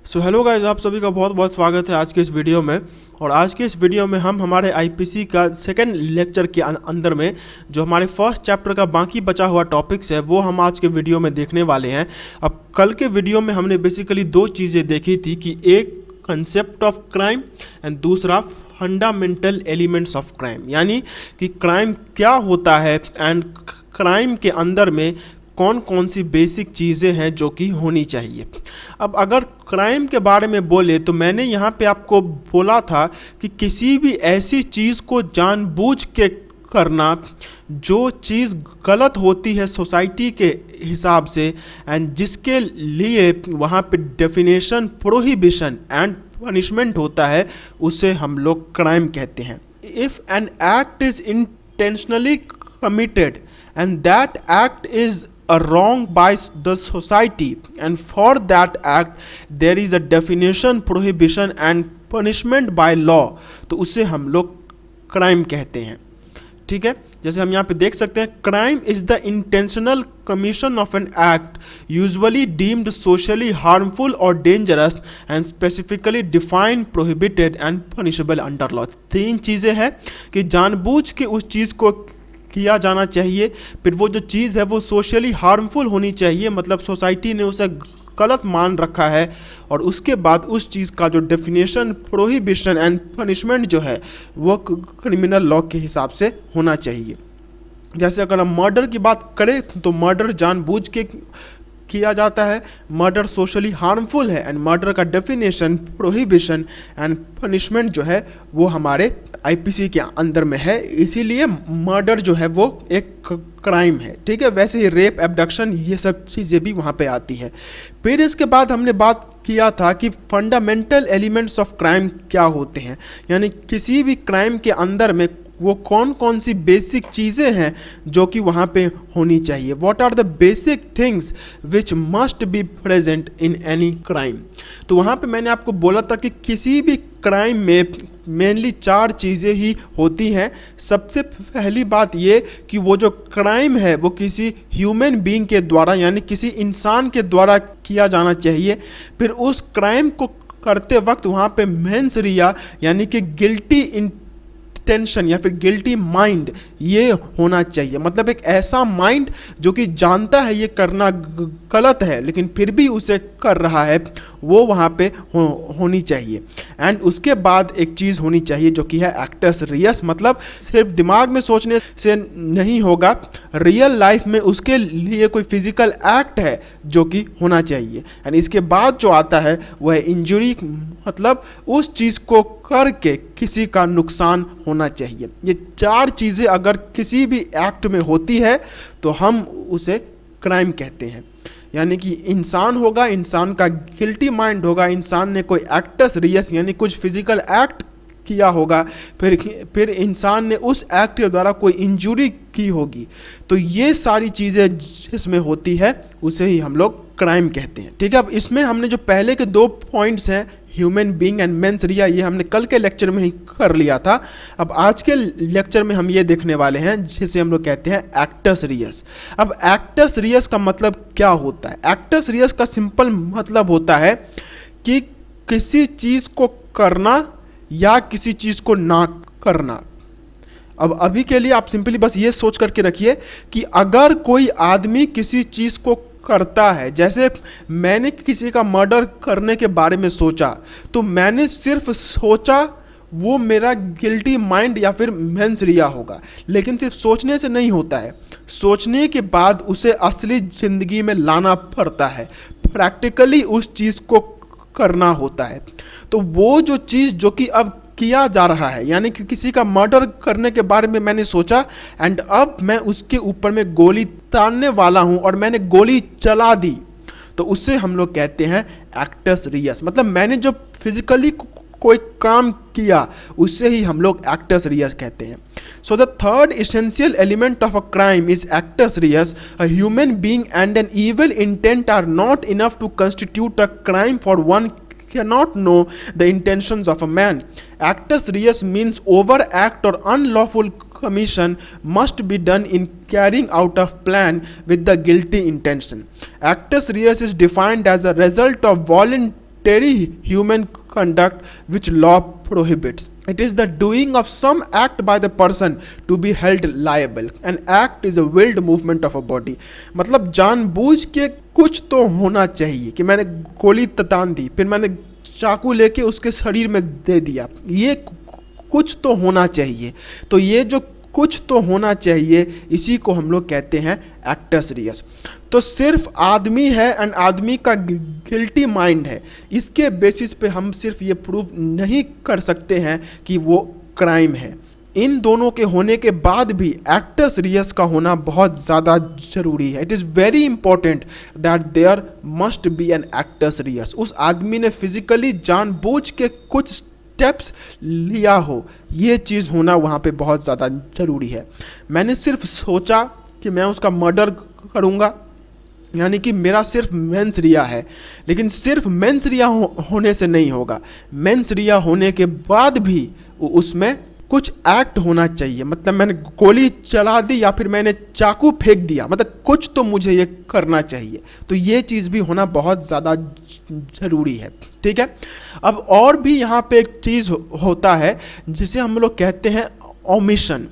Hello guys, आप सभी का बहुत बहुत स्वागत है आज के इस वीडियो में। और आज के इस वीडियो में हम हमारे आईपीसी का सेकंड लेक्चर के अंदर में जो हमारे फर्स्ट चैप्टर का बाकी बचा हुआ टॉपिक्स है वो हम आज के वीडियो में देखने वाले हैं। अब कल के वीडियो में हमने बेसिकली दो चीज़ें देखी थी कि एक कंसेप्ट ऑफ क्राइम एंड दूसरा फंडामेंटल एलिमेंट्स ऑफ क्राइम, यानी कि क्राइम क्या होता है एंड क्राइम के अंदर में कौन कौन सी बेसिक चीज़ें हैं जो कि होनी चाहिए। अब अगर क्राइम के बारे में बोले तो मैंने यहाँ पे आपको बोला था कि किसी भी ऐसी चीज़ को जानबूझ के करना जो चीज़ गलत होती है सोसाइटी के हिसाब से एंड जिसके लिए वहाँ पे डेफिनेशन, प्रोहिबिशन एंड पनिशमेंट होता है, उसे हम लोग क्राइम कहते हैं। If an act is intentionally committed and that act is a wrong by the society and for that act there is a definition, prohibition and punishment by law, तो उसे हम लोग क्राइम कहते हैं। ठीक है, जैसे हम यहाँ पे देख सकते हैं, crime is the intentional commission of an act usually deemed socially harmful और dangerous and specifically defined, prohibited and punishable under law. तीन चीज़ें हैं कि जानबूझ के उस चीज़ को किया जाना चाहिए, फिर वो जो चीज़ है वो सोशली हार्मफुल होनी चाहिए, मतलब सोसाइटी ने उसे गलत मान रखा है, और उसके बाद उस चीज़ का जो डेफिनेशन, प्रोहिबिशन एंड पनिशमेंट जो है वो क्रिमिनल लॉ के हिसाब से होना चाहिए। जैसे अगर हम मर्डर की बात करें तो मर्डर जानबूझ के किया जाता है, मर्डर सोशली हार्मफुल है एंड मर्डर का डेफिनेशन, प्रोहिबिशन एंड पनिशमेंट जो है वो हमारे आईपीसी के अंदर में है, इसीलिए मर्डर जो है वो एक क्राइम है। ठीक है, वैसे ही रेप, एब्डक्शन, ये सब चीज़ें भी वहाँ पे आती है। फिर इसके बाद हमने बात किया था कि फंडामेंटल एलिमेंट्स ऑफ क्राइम क्या होते हैं, यानी किसी भी क्राइम के अंदर में वो कौन कौन सी बेसिक चीज़ें हैं जो कि वहाँ पे होनी चाहिए। What are the basic things which must be present in any crime. तो वहाँ पे मैंने आपको बोला था कि किसी भी क्राइम में मेनली चार चीज़ें ही होती हैं। सबसे पहली बात ये कि वो जो क्राइम है वो किसी ह्यूमन बीइंग के द्वारा, यानी किसी इंसान के द्वारा किया जाना चाहिए। फिर उस क्राइम को करते वक्त वहाँ पे मेंस रिया, यानी कि गिल्टी टेंशन या फिर गिल्टी माइंड ये होना चाहिए, मतलब एक ऐसा माइंड जो कि जानता है ये करना गलत है लेकिन फिर भी उसे कर रहा है, वो वहाँ पे होनी चाहिए। एंड उसके बाद एक चीज़ होनी चाहिए जो कि है एक्टस रियस, मतलब सिर्फ दिमाग में सोचने से नहीं होगा, रियल लाइफ में उसके लिए कोई फिजिकल एक्ट है जो कि होना चाहिए। एंड इसके बाद जो आता है वो है इंजुरी, मतलब उस चीज़ को करके किसी का नुकसान होना चाहिए। ये चार चीज़ें अगर किसी भी एक्ट में होती है तो हम उसे क्राइम कहते हैं। यानी कि इंसान होगा, इंसान का गिल्टी माइंड होगा, इंसान ने कोई एक्टस रियस यानी कुछ फिजिकल एक्ट किया होगा, फिर इंसान ने उस एक्ट के द्वारा कोई इंजुरी की होगी, तो ये सारी चीज़ें जिसमें होती है उसे ही हम लोग क्राइम कहते हैं। ठीक है, अब इसमें हमने जो पहले के दो पॉइंट्स हैं, ह्यूमन बीइंग एंड मेंस रिया, ये हमने कल के लेक्चर में ही कर लिया था। अब आज के लेक्चर में हम ये देखने वाले हैं जिसे हम लोग कहते हैं एक्टस रियस। अब एक्टस रियस का मतलब क्या होता है? एक्टस रियस का सिंपल मतलब होता है कि किसी चीज़ को करना या किसी चीज़ को ना करना। अब अभी के लिए आप सिंपली बस ये सोच करके रखिए कि अगर कोई आदमी किसी चीज़ को करता है, जैसे मैंने किसी का मर्डर करने के बारे में सोचा, तो मैंने सिर्फ सोचा, वो मेरा गिल्टी माइंड या फिर मेंस रिया होगा। लेकिन सिर्फ सोचने से नहीं होता है, सोचने के बाद उसे असली ज़िंदगी में लाना पड़ता है, प्रैक्टिकली उस चीज़ को करना होता है। तो वो जो चीज़ जो कि अब किया जा रहा है, यानी कि किसी का मर्डर करने के बारे में मैंने सोचा एंड अब मैं उसके ऊपर में गोली तानने वाला हूं और मैंने गोली चला दी, तो उससे हम लोग कहते हैं एक्टस रियस, मतलब मैंने जो फिजिकली कोई काम किया उससे ही हम लोग एक्टस रियस कहते हैं। So the third essential element of a crime is actus reus. A human being and an evil intent are not enough to constitute a crime for one cannot know the intentions of a man. Actus reus means overact or unlawful commission must be done in carrying out of plan with the guilty intention. Actus reus is defined as a result of voluntary voluntary human conduct which law prohibits. It is the doing of some act by the person to be held liable. An act is a willed movement of a body. मतलब जानबूझ के कुछ तो होना चाहिए कि मैंने गोली तान दी, फिर मैंने चाकू लेके उसके शरीर में दे दिया, ये कुछ तो होना चाहिए। तो ये जो कुछ तो होना चाहिए, इसी को हम लोग कहते हैं एक्टस रियस। तो सिर्फ आदमी है एंड आदमी का गिल्टी माइंड है, इसके बेसिस पे हम सिर्फ ये प्रूव नहीं कर सकते हैं कि वो क्राइम है। इन दोनों के होने के बाद भी एक्टस रियस का होना बहुत ज़्यादा जरूरी है। It is very important that there must be an actus reus. उस आदमी ने फिजिकली जानबूझ के कुछ स्टेप्स लिया हो, ये चीज़ होना वहाँ पे बहुत ज़्यादा ज़रूरी है। मैंने सिर्फ सोचा कि मैं उसका मर्डर करूँगा, यानी कि मेरा सिर्फ मेंस रिया है, लेकिन सिर्फ मेंस रिया होने से नहीं होगा। मेंस रिया होने के बाद भी उसमें कुछ एक्ट होना चाहिए। मतलब मैंने गोली चला दी या फिर मैंने चाकू फेंक दिया, मतलब कुछ तो मुझे ये करना चाहिए। तो ये चीज़ भी होना बहुत ज़्यादा ज़रूरी है, ठीक है। अब और भी यहाँ पे एक चीज़ होता है जिसे हम लोग कहते हैं ओमिशन।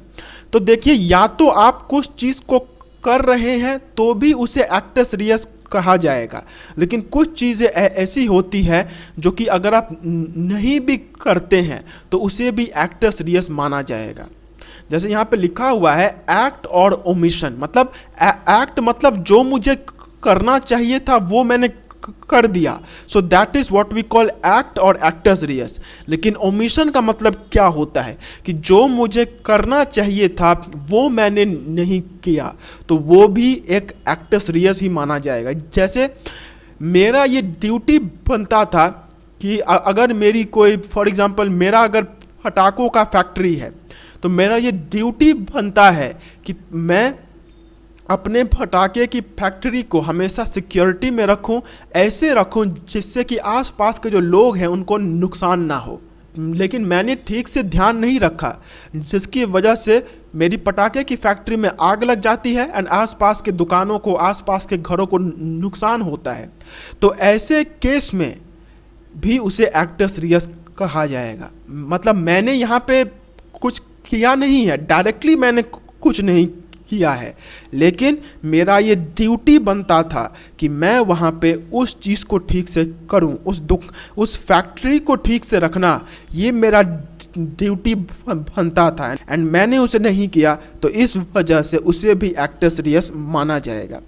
तो देखिए, या तो आप कुछ चीज़ को कर रहे हैं तो भी उसे एक्टस रियस कहा जाएगा, लेकिन कुछ चीज़ें ऐसी होती है जो कि अगर आप नहीं भी करते हैं तो उसे भी एक्टस रियस माना जाएगा। जैसे यहाँ पे लिखा हुआ है एक्ट और ओमिशन, मतलब एक्ट मतलब जो मुझे करना चाहिए था वो मैंने कर दिया, so that is what we call act और एक्टस रियस। लेकिन ओमिशन का मतलब क्या होता है कि जो मुझे करना चाहिए था वो मैंने नहीं किया, तो वो भी एक एक्टस रियस ही माना जाएगा। जैसे मेरा ये ड्यूटी बनता था कि अगर मेरी कोई, फॉर एग्जांपल मेरा अगर पटाखों का फैक्ट्री है, तो मेरा ये ड्यूटी बनता है कि मैं अपने पटाखे की फैक्ट्री को हमेशा सिक्योरिटी में रखूं, ऐसे रखूं जिससे कि आसपास के जो लोग हैं उनको नुकसान ना हो। लेकिन मैंने ठीक से ध्यान नहीं रखा, जिसकी वजह से मेरी पटाखे की फैक्ट्री में आग लग जाती है एंड आसपास के दुकानों को, आसपास के घरों को नुकसान होता है। तो ऐसे केस में भी उसे एक्टस रियस कहा जाएगा। मतलब मैंने यहाँ पे कुछ किया नहीं है, डायरेक्टली मैंने कुछ नहीं किया है, लेकिन मेरा ये ड्यूटी बनता था कि मैं वहाँ पे उस चीज़ को ठीक से करूँ, उस फैक्ट्री को ठीक से रखना, ये मेरा ड्यूटी बनता था एंड मैंने उसे नहीं किया, तो इस वजह से उसे भी एक्टस रियस माना जाएगा।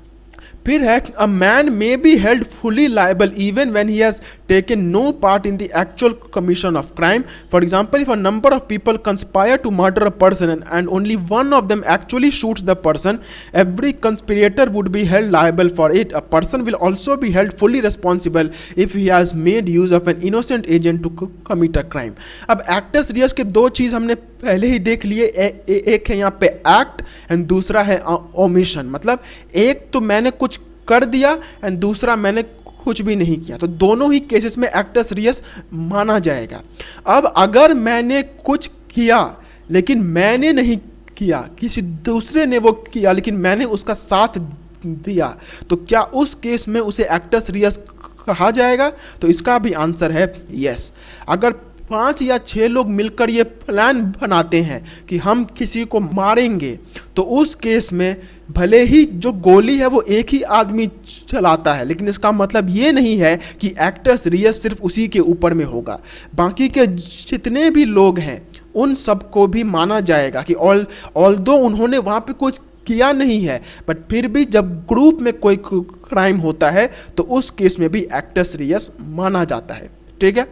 फिर है a man may be held fully liable even when he has taken no part in the actual commission of crime. For example, if a number of people conspire to murder a person and only one of them actually shoots the person, every conspirator would be held liable for it. A person will also be held fully responsible if he has made use of an innocent agent to commit a crime. अब actus reus के दो चीज़ हमने पहले ही देख लिए, एक है यहाँ पे एक्ट एंड दूसरा है ओमिशन। मतलब एक तो मैंने कुछ कर दिया एंड दूसरा मैंने कुछ भी नहीं किया, तो दोनों ही केसेस में एक्टस रियस माना जाएगा। अब अगर मैंने कुछ किया लेकिन मैंने नहीं किया, किसी दूसरे ने वो किया लेकिन मैंने उसका साथ दिया, तो क्या उस केस में उसे एक्टस रियस कहा जाएगा? तो इसका भी आंसर है यस। अगर 5 या 6 लोग मिलकर ये प्लान बनाते हैं कि हम किसी को मारेंगे, तो उस केस में भले ही जो गोली है वो एक ही आदमी चलाता है, लेकिन इसका मतलब ये नहीं है कि एक्टस रियस सिर्फ उसी के ऊपर में होगा। बाकी के जितने भी लोग हैं उन सबको भी माना जाएगा कि ऑल्दो उन्होंने वहाँ पे कुछ किया नहीं है, बट फिर भी जब ग्रुप में कोई क्राइम होता है तो उस केस में भी एक्टस रियस माना जाता है, ठीक है।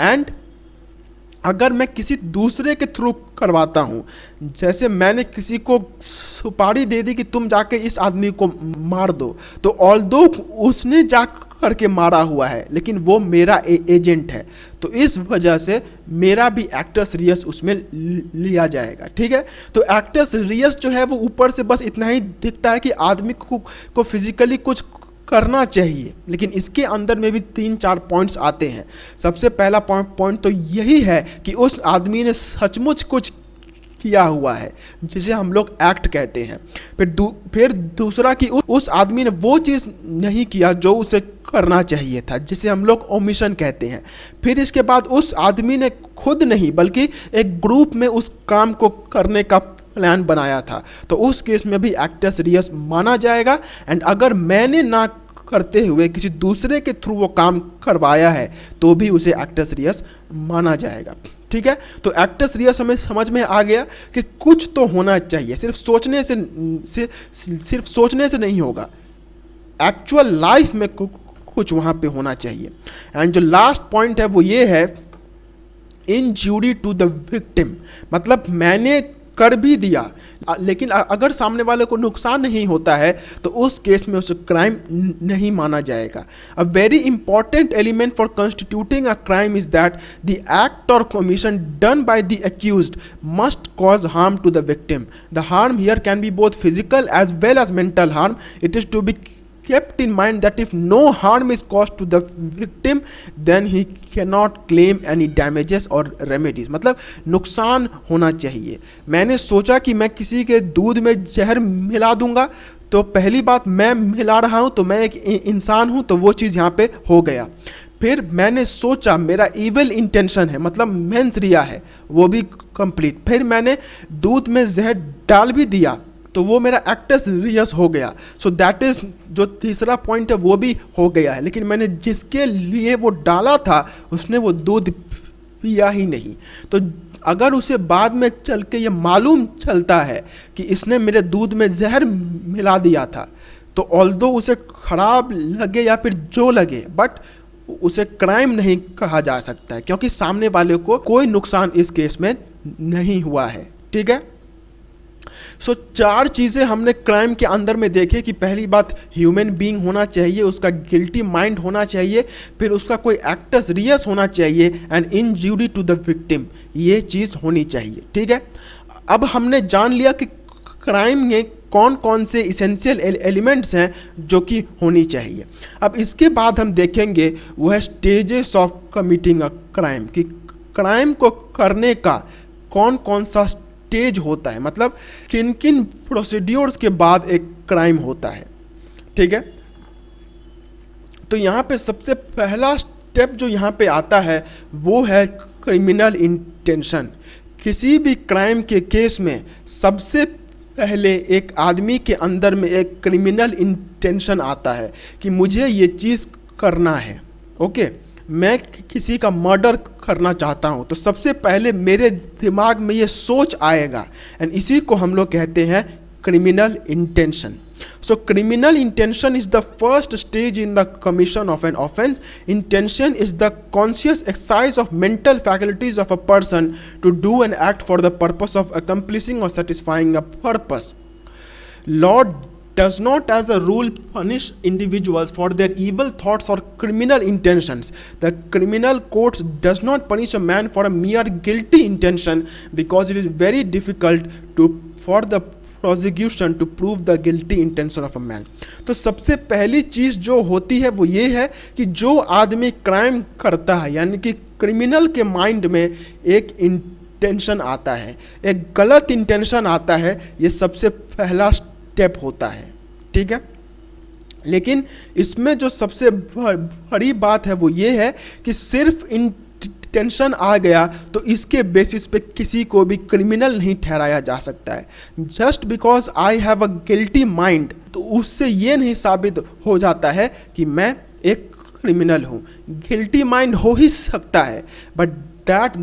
एंड अगर मैं किसी दूसरे के थ्रू करवाता हूँ, जैसे मैंने किसी को सुपारी दे दी कि तुम जाके इस आदमी को मार दो, तो ऑल्दो उसने जा करके मारा हुआ है लेकिन वो मेरा एजेंट है, तो इस वजह से मेरा भी एक्टस रियस उसमें लिया जाएगा, ठीक है। तो एक्टस रियस जो है वो ऊपर से बस इतना ही दिखता है कि आदमी को फिजिकली कुछ करना चाहिए, लेकिन इसके अंदर में भी 3-4 पॉइंट्स आते हैं। सबसे पहला पॉइंट तो यही है कि उस आदमी ने सचमुच कुछ किया हुआ है, जिसे हम लोग एक्ट कहते हैं। फिर दूसरा कि उस आदमी ने वो चीज़ नहीं किया जो उसे करना चाहिए था, जिसे हम लोग ओमिशन कहते हैं। फिर इसके बाद उस आदमी ने खुद नहीं बल्कि एक ग्रुप में उस काम को करने का प्लान बनाया था, तो उस केस में भी एक्टस रियस माना जाएगा। एंड अगर मैंने ना करते हुए किसी दूसरे के थ्रू वो काम करवाया है तो भी उसे एक्टस रियस माना जाएगा। ठीक है, तो एक्टस रियस हमें समझ में आ गया कि कुछ तो होना चाहिए, सिर्फ सोचने से नहीं होगा, एक्चुअल लाइफ में कुछ वहाँ पे होना चाहिए। एंड जो लास्ट पॉइंट है वो ये है, इंजूरी टू द विक्टिम, मतलब मैंने कर भी दिया लेकिन अगर सामने वाले को नुकसान नहीं होता है तो उस केस में उसे क्राइम नहीं माना जाएगा। A very important element for constituting a crime is that the act और commission done by the accused must cause harm to the victim. The harm here can be both physical as well as mental harm. It is to be kept in mind that if no harm is caused to the victim then he cannot claim any damages or remedies। मतलब नुकसान होना चाहिए। मैंने सोचा कि मैं किसी के दूध में जहर मिला दूंगा, तो पहली बात मैं मिला रहा हूं तो मैं एक इंसान हूं, तो वो चीज़ यहाँ पे हो गया। फिर मैंने सोचा मेरा इविल इंटेंशन है, मतलब मेंस रिया है, वो भी कंप्लीट। फिर मैंने दूध में जहर डाल भी दिया तो वो मेरा एक्टस रियस हो गया। सो दैट इज जो तीसरा पॉइंट है वो भी हो गया है, लेकिन मैंने जिसके लिए वो डाला था उसने वो दूध पिया ही नहीं। तो अगर उसे बाद में चल के ये मालूम चलता है कि इसने मेरे दूध में जहर मिला दिया था, तो ऑल्दो उसे खराब लगे या फिर जो लगे, बट उसे क्राइम नहीं कहा जा सकता है क्योंकि सामने वाले को कोई नुकसान इस केस में नहीं हुआ है। ठीक है, सो 4 चीज़ें हमने क्राइम के अंदर में देखे कि पहली बात ह्यूमन बीइंग होना चाहिए, उसका गिल्टी माइंड होना चाहिए, फिर उसका कोई एक्टस रियस होना चाहिए and injury to the victim, ये चीज़ होनी चाहिए। ठीक है, अब हमने जान लिया कि क्राइम में कौन कौन से इसेंशियल एलिमेंट्स हैं जो कि होनी चाहिए। अब इसके बाद हम देखेंगे वो है stages of committing a crime, कि क्राइम को करने का कौन कौन सा स्टेज होता है, मतलब किन किन प्रोसीड्योर्स के बाद एक क्राइम होता है। ठीक है, तो यहाँ पे सबसे पहला स्टेप जो यहाँ पे आता है वो है क्रिमिनल इंटेंशन। किसी भी क्राइम के केस में सबसे पहले एक आदमी के अंदर में एक क्रिमिनल इंटेंशन आता है कि मुझे ये चीज़ करना है। ओके, मैं किसी का मर्डर करना चाहता हूँ, तो सबसे पहले मेरे दिमाग में ये सोच आएगा एंड इसी को हम लोग कहते हैं criminal intention. So criminal intention is the first stage in the commission of an offense. Intention is the conscious exercise of mental faculties of a person to do an act for the purpose of accomplishing or satisfying a purpose. Law does not as a rule punish individuals for their evil thoughts or criminal intentions. The criminal courts does not punish a man for a mere guilty intention because it is very difficult for the prosecution to prove the guilty intention of a man. तो सबसे पहली चीज़ जो होती है वो ये है कि जो आदमी क्राइम करता है, यानी कि क्रिमिनल के माइंड में एक इंटेंशन आता है, एक गलत इंटेंशन आता है, ये सबसे पहला स्टेप होता है। ठीक है, लेकिन इसमें जो सबसे बड़ी बात है वो ये है कि सिर्फ टेंशन आ गया तो इसके बेसिस पे किसी को भी क्रिमिनल नहीं ठहराया जा सकता है। Just because I have a guilty mind, तो उससे ये नहीं साबित हो जाता है कि मैं एक क्रिमिनल हूँ। गिल्टी माइंड हो ही सकता है but that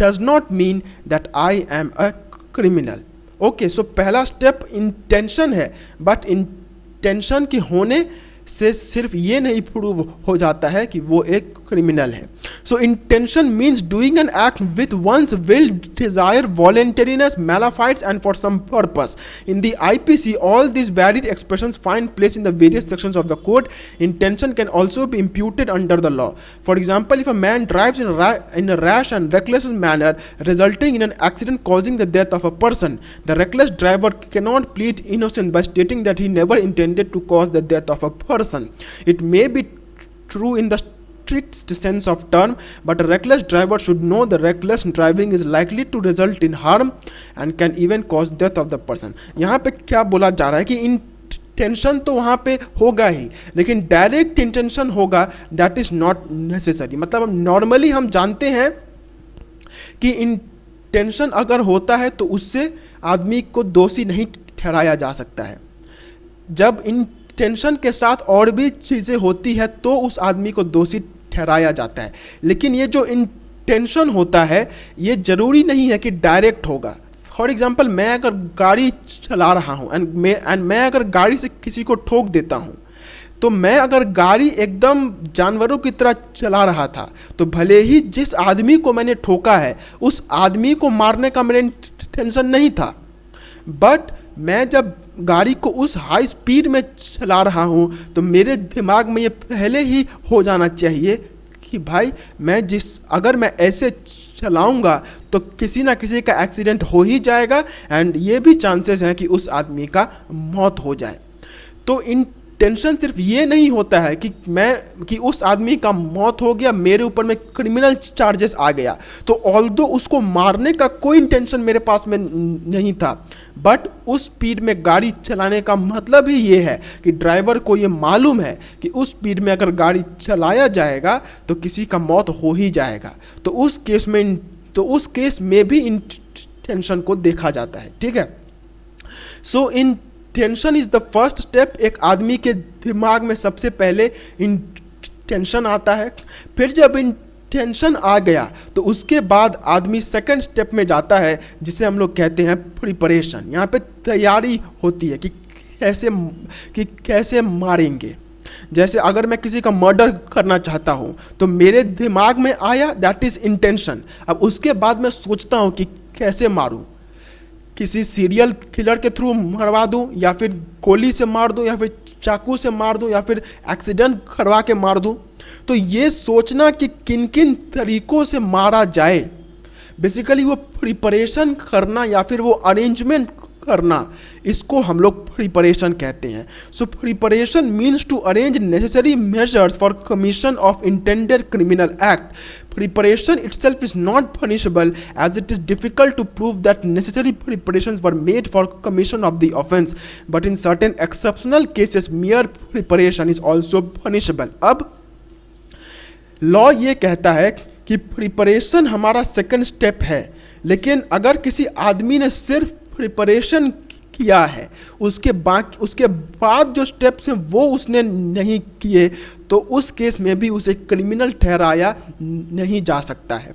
does not mean that I am a criminal. Okay, so पहला स्टेप इंटेंशन है, बट इंटेंशन के होने से सिर्फ ये नहीं प्रूव हो जाता है कि वो एक क्रिमिनल है। So intention means doing an act with one's will, desire, voluntariness, malafides and for some purpose. In the IPC all these varied expressions find place in the various sections of the code. Intention can also be imputed under the law. For example, if a man drives in a rash and reckless manner resulting in an accident causing the death of a person, the reckless driver cannot plead innocent by stating that he never intended to cause the death of a person. It may be true in the strict sense of term, but a reckless driver should know the reckless driving is likely to result in harm and can even cause death of the person. यहाँ पे क्या बोला जा रहा है कि intention तो वहाँ पे होगा ही, लेकिन डायरेक्ट इंटेंशन होगा दैट इज नॉट नेसेसरी. मतलब नॉर्मली हम जानते हैं कि इंटेंशन अगर होता है तो उससे आदमी को दोषी नहीं ठहराया जा सकता है. जब इंटेंशन के साथ और भी चीज़ें होती है तो उस आदमी को दोषी ठहराया जाता है. लेकिन ये जो इंटेंशन होता है ये ज़रूरी नहीं है कि डायरेक्ट होगा. फॉर एग्जाम्पल, मैं अगर गाड़ी चला रहा हूँ एंड मैं अगर गाड़ी से किसी को ठोक देता हूँ, तो मैं अगर गाड़ी एकदम जानवरों की तरह चला रहा था तो भले ही जिस आदमी को मैंने ठोका है उस आदमी को मारने का मेरा इंटेंशन नहीं था, बट मैं जब गाड़ी को उस हाई स्पीड में चला रहा हूँ तो मेरे दिमाग में ये पहले ही हो जाना चाहिए कि भाई अगर मैं ऐसे चलाऊंगा तो किसी ना किसी का एक्सीडेंट हो ही जाएगा एंड ये भी चांसेस हैं कि उस आदमी का मौत हो जाए. तो इंटेंशन सिर्फ ये नहीं होता है कि उस आदमी का मौत हो गया, मेरे ऊपर में क्रिमिनल चार्जेस आ गया, तो ऑल्दो उसको मारने का कोई इंटेंशन मेरे पास में नहीं था, बट उस स्पीड में गाड़ी चलाने का मतलब ही ये है कि ड्राइवर को ये मालूम है कि उस स्पीड में अगर गाड़ी चलाया जाएगा तो किसी का मौत हो ही जाएगा. तो उस केस में भी इंटेंशन को देखा जाता है. ठीक है. So intention is the first step. एक आदमी के दिमाग में सबसे पहले इंटेंशन आता है, फिर जब इंटेंशन आ गया तो उसके बाद आदमी सेकंड स्टेप में जाता है जिसे हम लोग कहते हैं प्रिपरेशन. यहाँ पे तैयारी होती है कि कैसे मारेंगे. जैसे अगर मैं किसी का मर्डर करना चाहता हूँ तो मेरे दिमाग में आया दैट इज इंटेंशन. अब उसके बाद मैं सोचता हूँ कि कैसे मारूँ. किसी सीरियल किलर के थ्रू मरवा दूं, या फिर गोली से मार दूं, या फिर चाकू से मार दूं, या फिर एक्सीडेंट करवा के मार दूं. तो ये सोचना कि किन किन तरीकों से मारा जाए, बेसिकली वो प्रिपरेशन करना या फिर वो अरेंजमेंट करना, इसको हम लोग प्रिपरेशन कहते हैं. So preparation means to arrange necessary measures for commission of intended criminal act. Preparation itself is not punishable as it is difficult to prove that necessary preparations were made for commission of the offense, but in certain exceptional cases mere preparation is also punishable. अब law ये कहता है कि preparation हमारा second step है, लेकिन अगर किसी आदमी ने सिर्फ प्रिपरेशन किया है, उसके बाद जो स्टेप्स हैं वो उसने नहीं किए, तो उस केस में भी उसे क्रिमिनल ठहराया नहीं जा सकता है.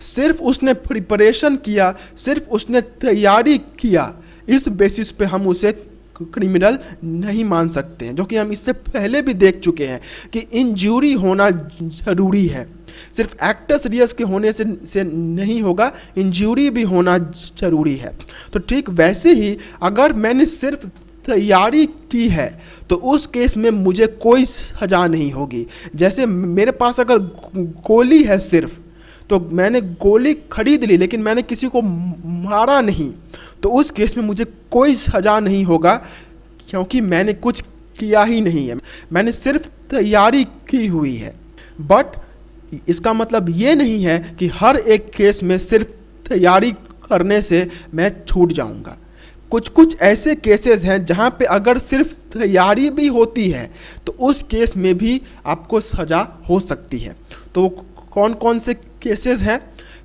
सिर्फ उसने प्रिपरेशन किया, सिर्फ उसने तैयारी किया, इस बेसिस पे हम उसे क्रिमिनल नहीं मान सकते हैं, जो कि हम इससे पहले भी देख चुके हैं कि इंजूरी होना ज़रूरी है. सिर्फ एक्टस रियस के होने से नहीं होगा, इंजूरी भी होना ज़रूरी है. तो ठीक वैसे ही अगर मैंने सिर्फ तैयारी की है तो उस केस में मुझे कोई सज़ा नहीं होगी. जैसे मेरे पास अगर गोली है सिर्फ, तो मैंने गोली खरीद ली लेकिन मैंने किसी को मारा नहीं, तो उस केस में मुझे कोई सज़ा नहीं होगा, क्योंकि मैंने कुछ किया ही नहीं है, मैंने सिर्फ तैयारी की हुई है. बट इसका मतलब ये नहीं है कि हर एक केस में सिर्फ तैयारी करने से मैं छूट जाऊंगा. कुछ ऐसे केसेस हैं जहां पे अगर सिर्फ तैयारी भी होती है तो उस केस में भी आपको सज़ा हो सकती है. तो कौन कौन से केसेस हैं?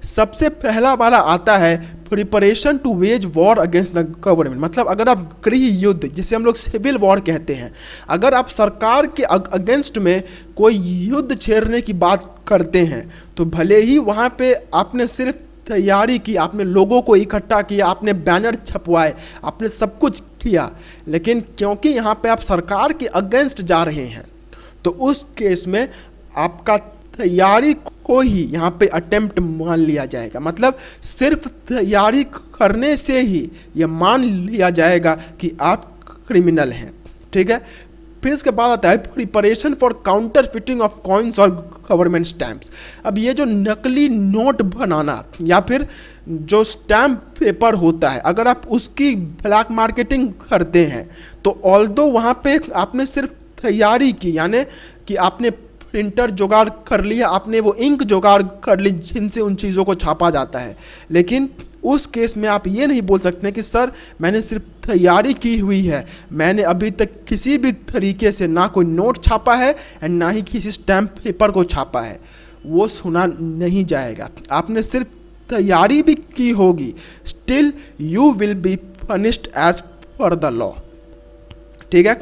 सबसे पहला वाला आता है preparation to wage war against the government. मतलब अगर आप गृह युद्ध, जिसे हम लोग सिविल वॉर कहते हैं, अगर आप सरकार के अगेंस्ट में कोई युद्ध छेड़ने की बात करते हैं तो भले ही वहाँ पे आपने सिर्फ तैयारी की, आपने लोगों को इकट्ठा किया, आपने बैनर छपवाए, आपने सब कुछ किया, लेकिन क्योंकि यहाँ पे आप सरकार के अगेंस्ट जा रहे हैं तो उस केस में आपका तैयारी को ही यहाँ पे अटेम्प्ट मान लिया जाएगा. मतलब सिर्फ तैयारी करने से ही ये मान लिया जाएगा कि आप क्रिमिनल हैं. ठीक है. फिर इसके बाद आता है preparation for counter fitting of coins और गवर्नमेंट स्टैम्प्स. अब ये जो नकली नोट बनाना या फिर जो स्टैम्प पेपर होता है, अगर आप उसकी ब्लैक मार्केटिंग करते हैं तो ऑल्दो वहाँ पे आपने सिर्फ तैयारी की, यानी कि आपने प्रिंटर जुगाड़ कर लिया, आपने वो इंक जुगाड़ कर ली जिनसे उन चीज़ों को छापा जाता है। लेकिन उस केस में आप ये नहीं बोल सकते कि सर मैंने सिर्फ तैयारी की हुई है, मैंने अभी तक किसी भी तरीके से ना कोई नोट छापा है एंड ना ही किसी स्टैम्प पेपर को छापा है, वो सुना नहीं जाएगा। आपने सिर्फ तैयारी भी की होगी, still you will be punished as per the law. ठीक है।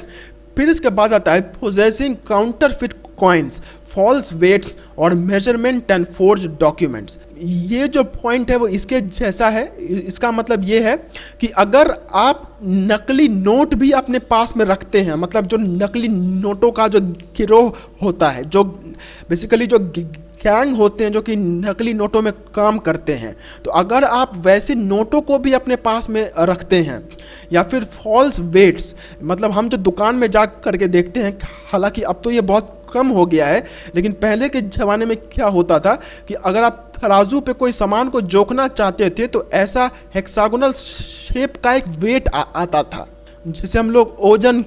फिर इसके बाद आता है possessing counterfeit coins, false weights और मेजरमेंट एंड फोर्ज डॉक्यूमेंट्स। ये जो पॉइंट है वो इसके जैसा है। इसका मतलब ये है कि अगर आप नकली नोट भी अपने पास में रखते हैं, मतलब जो नकली नोटों का जो गिरोह होता है, जो बेसिकली जो गैंग होते हैं जो कि नकली नोटों में काम करते हैं, तो अगर आप वैसे नोटों को भी अपने पास में रखते हैं, या फिर फॉल्स वेट्स, मतलब हम जो दुकान में जा करके देखते हैं, हालांकि अब तो ये बहुत कम हो गया है, लेकिन पहले के ज़माने में क्या होता था कि अगर आप तराजू पे कोई सामान को जोखना चाहते थे तो ऐसा हेक्सागोनल शेप का एक वेट आता था जिसे हम लोग ओजन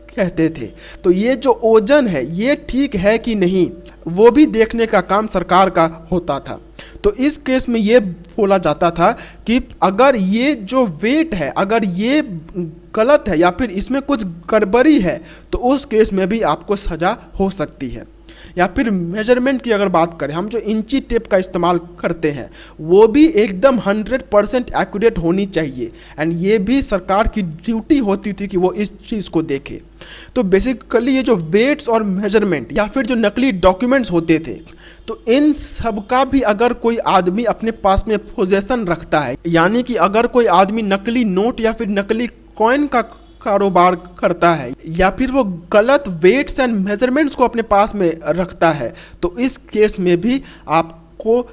कहते थे। तो ये जो ओजन है ये ठीक है कि नहीं, वो भी देखने का काम सरकार का होता था। तो इस केस में ये बोला जाता था कि अगर ये जो वेट है अगर ये गलत है या फिर इसमें कुछ गड़बड़ी है तो उस केस में भी आपको सज़ा हो सकती है। या फिर मेजरमेंट की अगर बात करें, हम जो इंची टेप का इस्तेमाल करते हैं वो भी एकदम 100% एक्यूरेट होनी चाहिए, एंड ये भी सरकार की ड्यूटी होती थी कि वो इस चीज़ को देखे। तो बेसिकली ये जो वेट्स और मेजरमेंट या फिर जो नकली डॉक्यूमेंट्स होते थे, तो इन सब का भी अगर कोई आदमी अपने पास में पोजेशन रखता है, यानी कि अगर कोई आदमी नकली नोट या फिर नकली कॉइन का कारोबार करता है या फिर वो गलत वेट्स एंड मेजरमेंट्स को अपने पास में रखता है, तो इस केस में भी आपको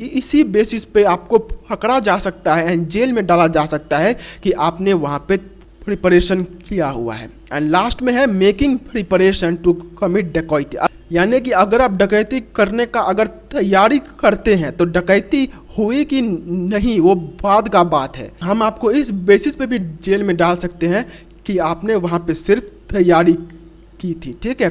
इसी बेसिस पे आपको पकड़ा जा सकता है एंड जेल में डाला जा सकता है कि आपने वहाँ पे प्रिपरेशन किया हुआ है। एंड लास्ट में है मेकिंग प्रिपरेशन टू कमिट डकैती, यानी कि अगर आप डकैती करने का अगर तैयारी करते हैं तो डकैती हुई कि नहीं वो बाद का बात है। हम आपको इस बेसिस पे भी जेल में डाल सकते हैं कि आपने वहाँ पे सिर्फ तैयारी की थी। ठीक है।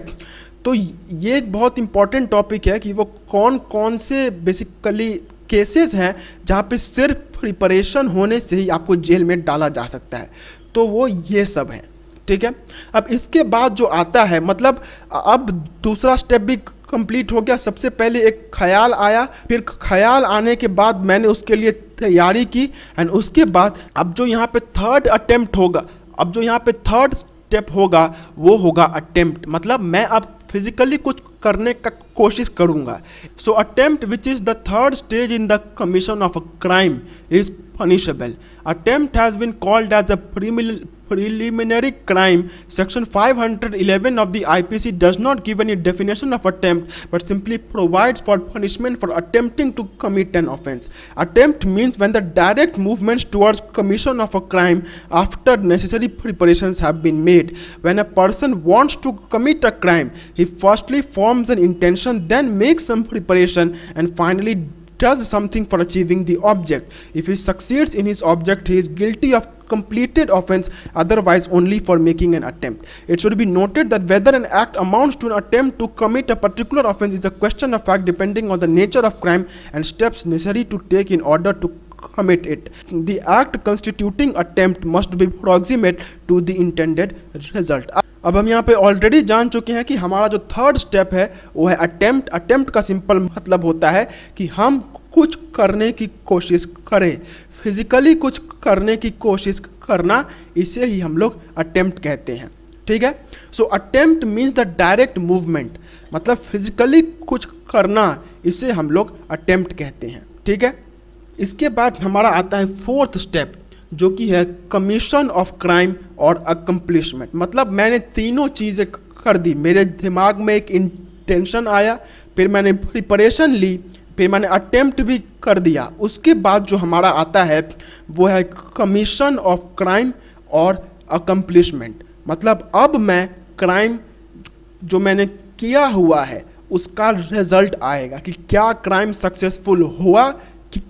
तो ये एक बहुत इंपॉर्टेंट टॉपिक है कि वो कौन कौन से बेसिकली केसेस हैं जहाँ पे सिर्फ प्रिपरेशन होने से ही आपको जेल में डाला जा सकता है, तो वो ये सब हैं। ठीक है। अब इसके बाद जो आता है, मतलब अब दूसरा स्टेप भी कंप्लीट हो गया। सबसे पहले एक ख्याल आया, फिर ख्याल आने के बाद मैंने उसके लिए तैयारी की, एंड उसके बाद अब जो यहाँ पे थर्ड अटेम्प्ट होगा, अब जो यहाँ पे थर्ड स्टेप होगा वो होगा अटेम्प्ट, मतलब मैं अब फिजिकली कुछ करने का कोशिश करूँगा। So attempt which is the third stage in the commission of a crime is punishable. Attempt has been called as a preliminary crime. Section 511 of the IPC does not give any definition of attempt but simply provides for punishment for attempting to commit an offense. Attempt means when the direct movements towards commission of a crime after necessary preparations have been made. When a person wants to commit a crime, he firstly forms an intention, then makes some preparation, and finally does something for achieving the object. If he succeeds in his object, he is guilty of completed offense, otherwise only for making an attempt. It should be noted that whether an act amounts to an attempt to commit a particular offense is a question of fact depending on the nature of crime and steps necessary to take in order to commit it. The act constituting attempt must be proximate to the intended result. अब हम यहाँ पे already जान चुके हैं कि हमारा जो थर्ड स्टेप है वो है अटेम्प्ट। अटेम्प्ट का सिंपल मतलब होता है कि हम कुछ करने की कोशिश करें, फिजिकली कुछ करने की कोशिश करना, इसे ही हम लोग अटेम्प्ट कहते हैं। ठीक है। So attempt means the direct movement, मतलब फिजिकली कुछ करना, इसे हम लोग अटेम्प्ट कहते हैं। ठीक है। इसके बाद हमारा आता है फोर्थ स्टेप जो कि है कमीशन ऑफ क्राइम और अकम्प्लिशमेंट। मतलब मैंने तीनों चीज़ें कर दी, मेरे दिमाग में एक इंटेंशन आया, फिर मैंने प्रिपरेशन ली, फिर मैंने अटेम्प्ट भी कर दिया। उसके बाद जो हमारा आता है वो है कमीशन ऑफ क्राइम और अकम्प्लिशमेंट। मतलब अब मैं क्राइम जो मैंने किया हुआ है उसका रिजल्ट आएगा कि क्या क्राइम सक्सेसफुल हुआ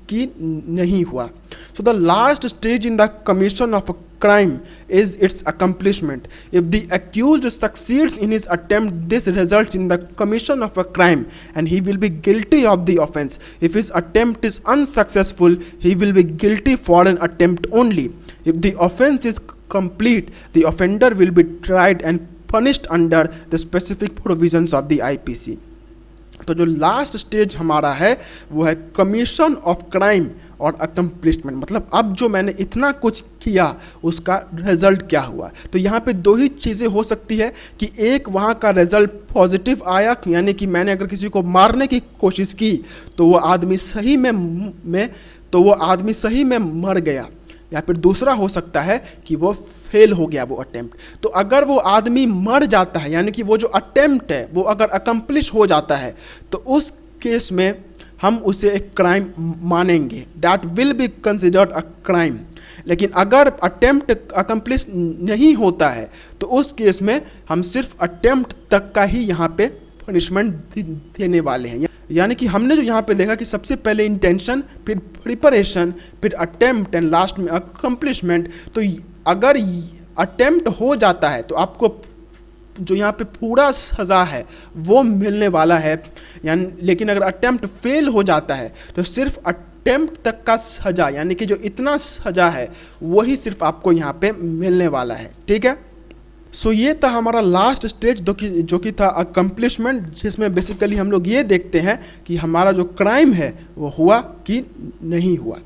कि नहीं हुआ। So the last stage in the commission of a crime is its accomplishment. If the accused succeeds in his attempt, this results in the commission of a crime and he will be guilty of the offense. If his attempt is unsuccessful, he will be guilty for an attempt only. If the offense is complete, the offender will be tried and punished under the specific provisions of the IPC. तो जो last stage हमारा है वो है commission of crime और accomplishment, मतलब अब जो मैंने इतना कुछ किया उसका रिजल्ट क्या हुआ। तो यहाँ पे दो ही चीज़ें हो सकती है कि एक वहाँ का रिजल्ट पॉजिटिव आया, यानी कि मैंने अगर किसी को मारने की कोशिश की तो वो आदमी सही में मर गया, या फिर दूसरा हो सकता है कि वो फेल हो गया वो अटेम्प्ट। तो अगर वो आदमी मर जाता है, यानी कि वो जो अटेम्प्ट है वो अगर अकम्प्लिश हो जाता है, तो उस केस में हम उसे एक क्राइम मानेंगे, that will be considered a crime. लेकिन अगर अटेम्प्ट अकम्प्लिश नहीं होता है तो उस केस में हम सिर्फ अटेम्प्ट तक का ही यहाँ पे पनिशमेंट देने वाले हैं। यानी कि हमने जो यहाँ पे देखा कि सबसे पहले इंटेंशन, फिर प्रिपरेशन, फिर अटेम्प्ट एंड लास्ट में अकम्प्लिशमेंट। तो अगर अटेम्प्ट हो जाता है तो आपको जो यहाँ पे पूरा सज़ा है वो मिलने वाला है, यानी लेकिन अगर अटेम्प्ट फेल हो जाता है तो सिर्फ अटेम्प्ट तक का सज़ा, यानी कि जो इतना सज़ा है वही सिर्फ आपको यहाँ पे मिलने वाला है। ठीक है, सो ये था हमारा लास्ट स्टेज जो कि था अकम्प्लिशमेंट, जिसमें बेसिकली हम लोग ये देखते हैं कि हमारा जो क्राइम है वो हुआ कि नहीं हुआ।